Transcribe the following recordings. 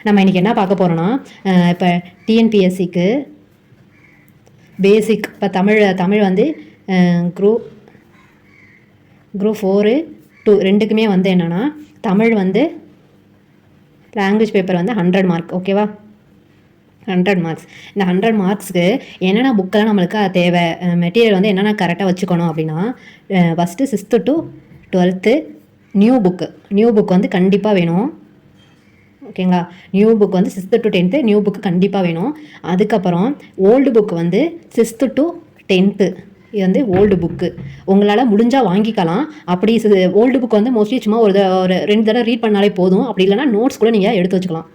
நம்ம இன்றைக்கி என்ன பார்க்க போகிறோன்னா, இப்போ டிஎன்பிஎஸ்சிக்கு பேசிக் இப்போ தமிழ் வந்து குரூப் 4, 2 ரெண்டுக்குமே வந்து என்னென்னா, தமிழ் வந்து லாங்குவேஜ் பேப்பர் வந்து 100 மார்க். ஓகேவா? 100 மார்க்ஸ். இந்த 100 மார்க்ஸ்க்கு என்னென்ன புக்கெல்லாம் நம்மளுக்கு தேவை, மெட்டீரியல் வந்து என்னென்ன கரெக்டாக வச்சுக்கணும் அப்படின்னா, first 6th to 12th new book வந்து கண்டிப்பாக வேணும். ஓகேங்களா? நியூ புக் வந்து 6th to 10th new book கண்டிப்பாக வேணும். அதுக்கப்புறம் ஓல்டு புக் வந்து 6th to 10th இது வந்து ஓல்டு புக்கு உங்களால் முடிஞ்சால் வாங்கிக்கலாம். அப்படி ஓல்டு புக் வந்து மோஸ்ட்லி சும்மா ஒரு 2 தடவை ரீட் பண்ணாலே போதும். அப்படி இல்லைனா நோட்ஸ் கூட நீங்கள் எடுத்து வச்சுக்கலாம்.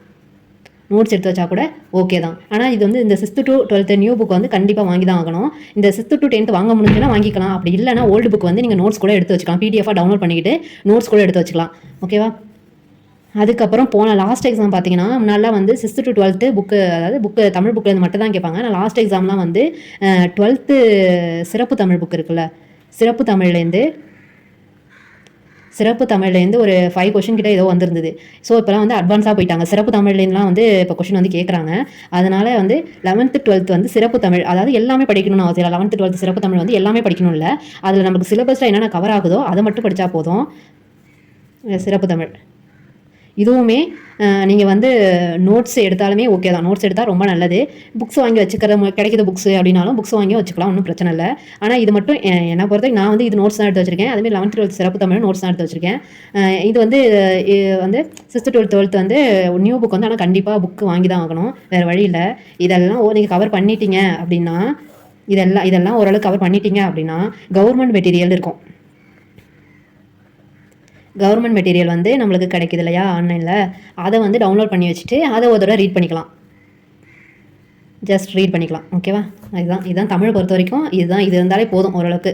நோட்ஸ் எடுத்து வச்சா கூட ஓகே தான். ஆனால் இது வந்து இந்த 6th to 12th new book வந்து கண்டிப்பாக வாங்கி தான் ஆகணும். இந்த 6th to 10th வாங்க முடிஞ்சுன்னா வாங்கிக்கலாம். அப்படி இல்லைனா ஓல்டு புக் வந்து நீங்கள் நோட்ஸ் கூட எடுத்து வச்சுக்கலாம். பிடிஎஃபாக டவுன்லோட் பண்ணிக்கிட்டு நோட்ஸ் கூட எடுத்து வச்சுக்கலாம். ஓகேவா? அதுக்கப்புறம் போன லாஸ்ட் எக்ஸாம் பார்த்தீங்கன்னா, முன்னாடிலாம் வந்து 6th to 12th புக்கு, அதாவது தமிழ் புக்கில் மட்டும் தான் கேட்பாங்க. ஆனால் லாஸ்ட் எக்ஸாம்லாம் வந்து 12th சிறப்பு தமிழ் புக் இருக்குல்ல, சிறப்பு தமிழ்லேருந்து ஒரு 5 கொஷின் கிட்ட ஏதோ வந்திருந்தது. ஸோ இப்போலாம் வந்து அட்வான்ஸாக போயிட்டாங்க. சிறப்பு தமிழ்லேருந்துலாம் வந்து இப்போ கொஷின் வந்து கேட்குறாங்க. அதனால் வந்து 11th 12th வந்து சிறப்பு தமிழ், அதாவது எல்லாமே படிக்கணும்னு அவசியம் இல்லை. 11th 12th சிறப்பு தமிழ் வந்து எல்லாமே படிக்கணும் இல்லை. அதில் நமக்கு சிலபஸில் என்னென்ன கவர் ஆகுதோ அதை மட்டும் படித்தா போதும். சிறப்பு தமிழ் இதுவுமே நீங்கள் வந்து நோட்ஸ் எடுத்தாலுமே ஓகே தான். நோட்ஸ் எடுத்தால் ரொம்ப நல்லது. புக்ஸ் வாங்கி கிடைக்கிற புக்ஸ் அப்படின்னாலும் புக்ஸ் வாங்கி வச்சுக்கலாம், ஒன்றும் பிரச்சனை இல்லை. ஆனால் இது மட்டும் என்னை பொறுத்தவரைக்கும் நான் வந்து இது நோட்ஸ் தான் எடுத்து வச்சிருக்கேன். அதுமாதிரி 11th 12th சிறப்பு தமிழ் நோட்ஸ் தான் எடுத்து வச்சிருக்கேன். இது வந்து 6th 12th வந்து நியூ புக் வந்து ஆனால் கண்டிப்பாக புக்கு வாங்கி தான் ஆகணும், வேறு வழி இல்லை. இதெல்லாம் நீங்கள் கவர் பண்ணிட்டீங்க அப்படின்னா, இதெல்லாம் ஓரளவுக்கு கவர் பண்ணிட்டீங்க அப்படின்னா கவர்மெண்ட் மெட்டீரியல் இருக்கும். கவர்மெண்ட் மெட்டீரியல் வந்து நம்மளுக்கு கிடைக்குது இல்லையா ஆன்லைனில், அதை வந்து டவுன்லோட் பண்ணி வச்சுட்டு அதை ஒரு தடவை ரீட் பண்ணிக்கலாம். ஜஸ்ட் ரீட் பண்ணிக்கலாம். ஓகேவா? இதுதான் தமிழ் பொறுத்த வரைக்கும் இது இருந்தாலே போதும் ஓரளவுக்கு.